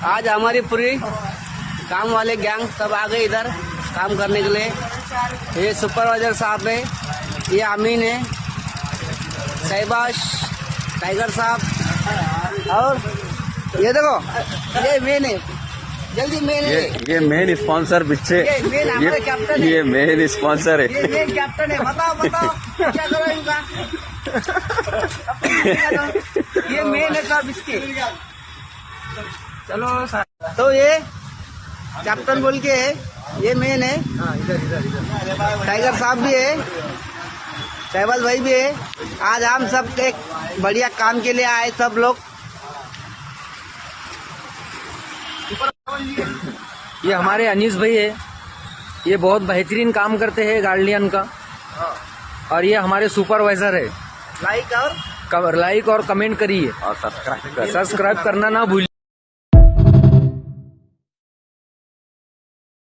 आज हमारी पूरी काम वाले गैंग सब आ गए इधर काम करने के लिए। ये सुपरवाइजर साहब है, ये अमीन है, शहबाज, टाइगर साहब, और ये देखो ये मेन है, जल्दी मेन है। ये मेन स्पॉन्सर पीछे, ये मेन हमारे कैप्टन है, ये मेन स्पॉन्सर है। ये मेन कैप्टन है। बताओ क्या करो इनका। ये मेन है सब इसके। चलो तो ये कैप्टन बोल के है, ये मेन है। टाइगर साहब भी है, शहबाज भाई भी है। आज हम सब एक बढ़िया काम के लिए आए सब लोग। ये हमारे अनीस भाई है, ये बहुत बेहतरीन काम करते हैं गार्डियन का। और ये हमारे सुपरवाइजर है। लाइक और कमेंट करिए और सब्सक्राइब सब्सक्राइब करना ना भूलिए।